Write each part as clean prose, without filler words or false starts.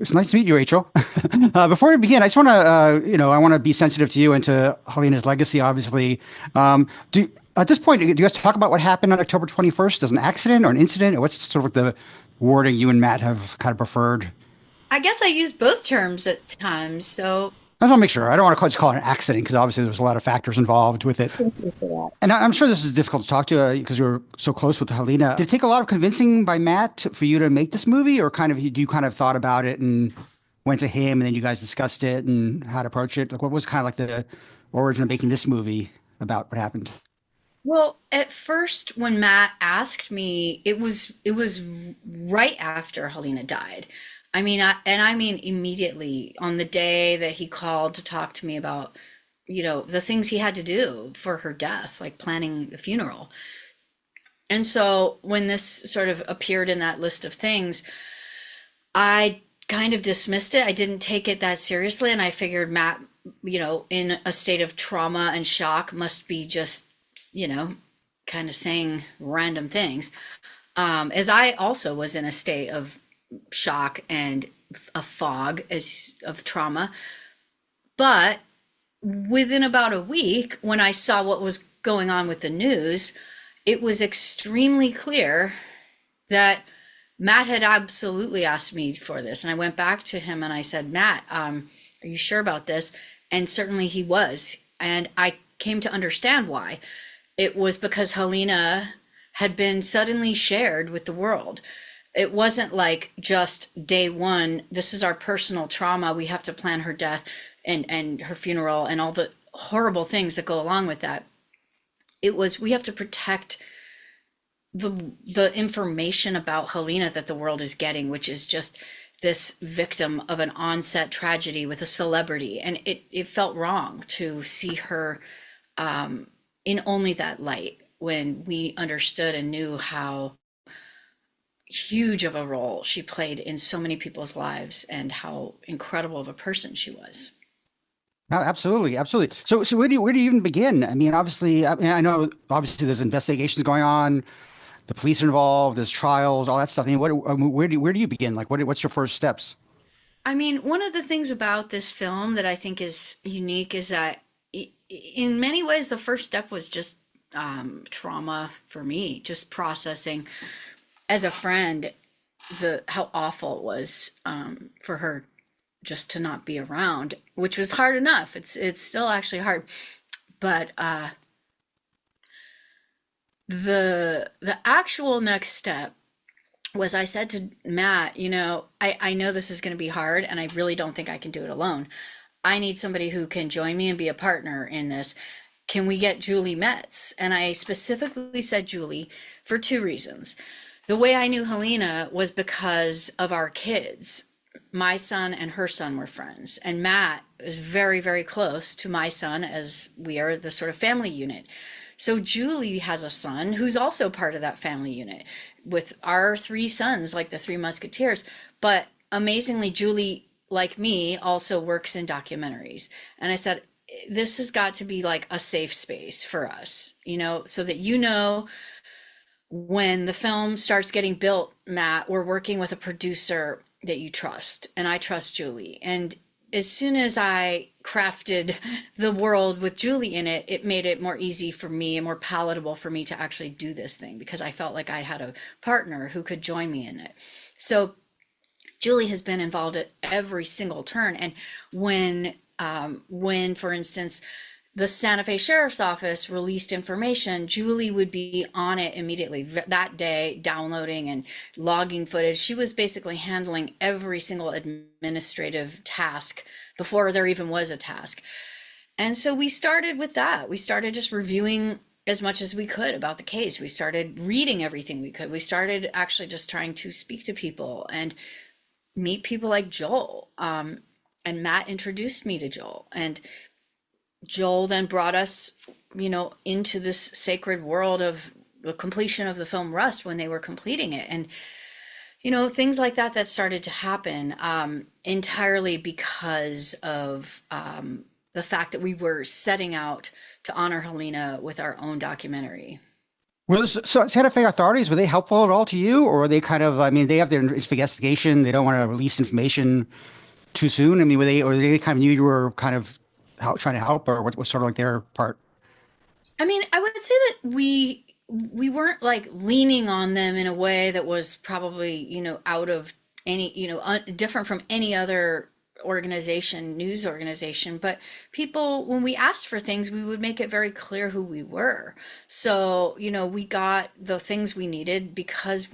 It's nice to meet you, Rachel. Before we begin, I just want to, I want to be sensitive to you and to Halyna's legacy, obviously. At this point, do you guys talk about what happened on October 21st as an accident or an incident, or what's sort of the wording you and Matt have kind of preferred? I guess I use both terms at times. So I just want to make sure. I don't want to just call it an accident because obviously there's a lot of factors involved with it. thank you for that. And I'm sure this is difficult to talk to because you're so close with Halyna. Did it take a lot of convincing by Matt for you to make this movie, or kind of you kind of thought about it and went to him, and then you guys discussed it and how to approach it? Like, what was kind of like the origin of making this movie about what happened? Well, at first, when Matt asked me, it was right after Helena died. I mean immediately on the day that he called to talk to me about, the things he had to do for her death, like planning the funeral. And so when this sort of appeared in that list of things, I kind of dismissed it. I didn't take it that seriously, and I figured Matt, in a state of trauma and shock, must be just, you know, kind of saying random things. As I also was in a state of shock and a fog as of trauma. But within about a week, when I saw what was going on with the news, it was extremely clear that Matt had absolutely asked me for this. And I went back to him and I said, Matt, are you sure about this? And certainly he was. And I came to understand why. It was because Halyna had been suddenly shared with the world. It wasn't like just day one, this is our personal trauma, we have to plan her death and her funeral and all the horrible things that go along with that. It was, we have to protect the information about Halyna that the world is getting, which is just this victim of an onset tragedy with a celebrity. And it felt wrong to see her in only that light when we understood and knew how huge of a role she played in so many people's lives and how incredible of a person she was. No, absolutely, absolutely. So where do you even begin? I mean, obviously, I mean, I know obviously there's investigations going on, the police are involved, there's trials, all that stuff. I mean, where do you begin? Like, what's your first steps? I mean, one of the things about this film that I think is unique is that in many ways the first step was just trauma for me, just processing as a friend the how awful it was for her just to not be around, which was hard enough. It's still actually hard, but the actual next step was I said to Matt, I know this is going to be hard and I really don't think I can do it alone. I need somebody who can join me and be a partner in this. Can we get Julie Metz? And I specifically said Julie for two reasons. The way I knew Halyna was because of our kids. My son and her son were friends, and Matt is very, very close to my son as we are the sort of family unit. So Julie has a son who's also part of that family unit with our three sons, like the Three Musketeers. But amazingly, Julie, like me, also works in documentaries. And I said, this has got to be like a safe space for us, so that when the film starts getting built, Matt, we're working with a producer that you trust, and I trust Julie. And as soon as I crafted the world with Julie in it, it made it more easy for me and more palatable for me to actually do this thing because I felt like I had a partner who could join me in it. So Julie has been involved at every single turn. And when, for instance, the Santa Fe Sheriff's Office released information, Julie would be on it immediately that day, downloading and logging footage. She was basically handling every single administrative task before there even was a task. And so we started with that. We started just reviewing as much as we could about the case. We started reading everything we could. We started actually just trying to speak to people and meet people like Joel. And Matt introduced me to Joel. And Joel then brought us, into this sacred world of the completion of the film Rust when they were completing it. And, things like that started to happen entirely because of the fact that we were setting out to honor Halyna with our own documentary. Well, so Santa Fe authorities, were they helpful at all to you, or were they kind of, I mean, they have their investigation, they don't want to release information too soon? I mean, were they, or they kind of knew you were kind of trying to help, or what was sort of like their part? I mean, I would say that we weren't like leaning on them in a way that was probably, out of any, different from any other organization, news organization. But people, when we asked for things, we would make it very clear who we were. So, we got the things we needed because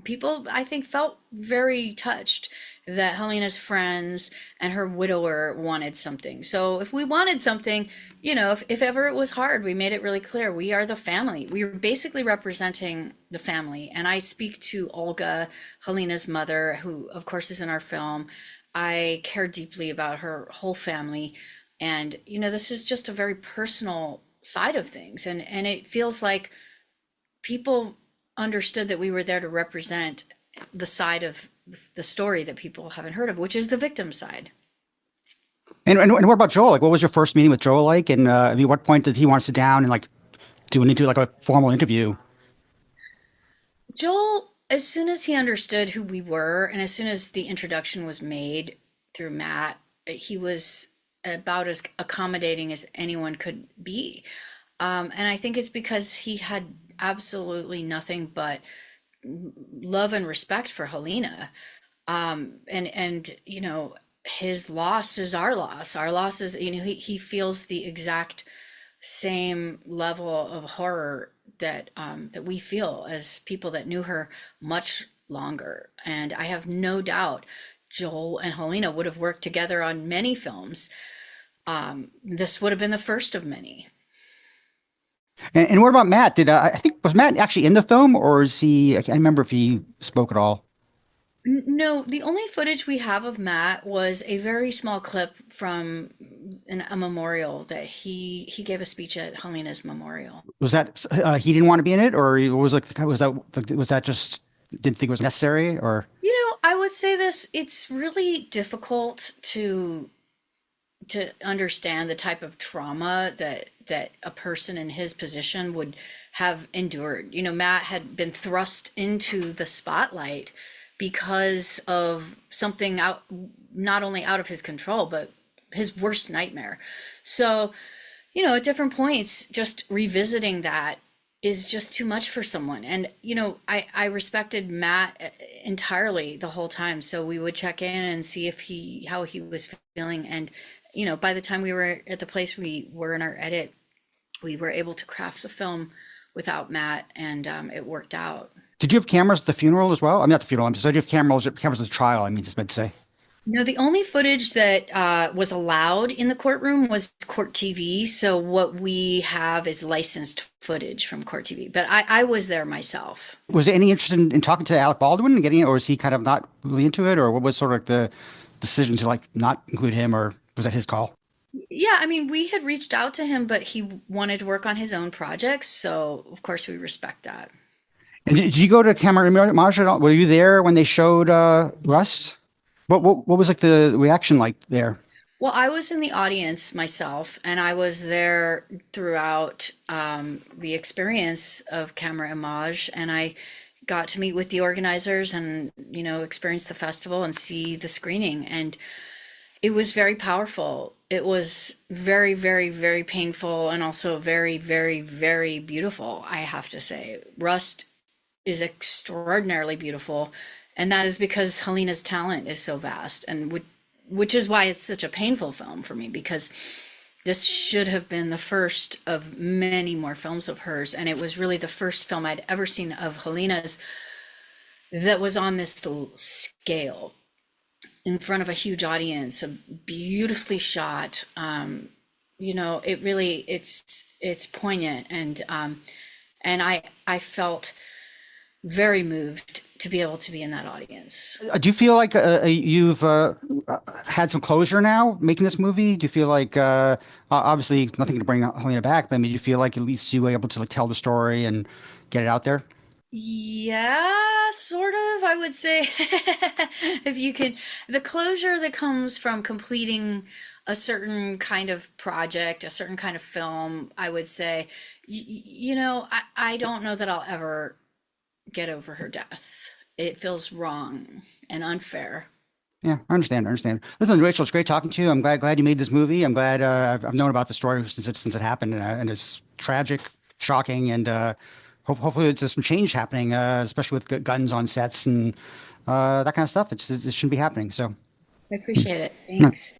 people, I think, felt very touched that Helena's friends and her widower wanted something. So if we wanted something, if ever it was hard, we made it really clear we are the family. We are basically representing the family. And I speak to Olga, Helena's mother, who, of course, is in our film. I care deeply about her whole family. And, this is just a very personal side of things. And it feels like people understood that we were there to represent the side of the story that people haven't heard of, which is the victim side. And what about Joel? Like, what was your first meeting with Joel like? And I mean, what point did he want to sit down and like do like a formal interview? Joel, as soon as he understood who we were, and as soon as the introduction was made through Matt, he was about as accommodating as anyone could be. And I think it's because he had absolutely nothing but love and respect for Halyna. And his loss is our loss. Our loss is, he feels the exact same level of horror that we feel as people that knew her much longer. And I have no doubt Joel and Halyna would have worked together on many films. This would have been the first of many. And what about Matt? Did I think was Matt actually in the film, or is he? I can't remember if he spoke at all. No, the only footage we have of Matt was a very small clip from a memorial that he gave a speech at Helena's memorial. Was that he didn't want to be in it, or was that just didn't think it was necessary, or? I would say this, it's really difficult to understand the type of trauma that a person in his position would have endured. Matt had been thrust into the spotlight because of something out, not only out of his control, but his worst nightmare. So, at different points, just revisiting that is just too much for someone. And, I respected Matt entirely the whole time. So we would check in and see how he was feeling. And, by the time we were at the place we were in our edit, we were able to craft the film without Matt, and it worked out. Did you have cameras at the funeral as well? I'm not the funeral. I'm just. Did you have cameras at the trial? I mean, just meant to say. No, the only footage that was allowed in the courtroom was court TV. So what we have is licensed footage from court TV. But I was there myself. Was there any interest in talking to Alec Baldwin and getting it, or is he kind of not really into it, or what was sort of like the decision to like not include him, or was that his call? Yeah, I mean, we had reached out to him, but he wanted to work on his own projects. So of course we respect that. And did you go to Camera Image at all? Were you there when they showed Russ? What was like the reaction like there? Well, I was in the audience myself, and I was there throughout the experience of Camera Image, and I got to meet with the organizers and, experience the festival and see the screening. And it was very powerful. It was very, very, very painful and also very, very, very beautiful, I have to say. Rust is extraordinarily beautiful, and that is because Halyna's talent is so vast, and which is why it's such a painful film for me, because this should have been the first of many more films of hers, and it was really the first film I'd ever seen of Halyna's that was on this scale in front of a huge audience, a beautifully shot. It really it's poignant, and I felt very moved to be able to be in that audience. Do you feel like you've had some closure now making this movie? Do you feel like obviously nothing to bring Helena back, but I mean, do you feel like at least you were able to like tell the story and get it out there? Yeah, sort of, I would say. If you could, the closure that comes from completing a certain kind of project, a certain kind of film, I would say, I don't know that I'll ever get over her death. It feels wrong and unfair. Yeah, I understand. I understand. Listen, Rachel, it's great talking to you. I'm glad you made this movie. I'm glad I've known about the story since it happened, and it's tragic, shocking, and hopefully there's some change happening, especially with guns on sets and that kind of stuff. It shouldn't be happening. So, I appreciate it. no, Thanks.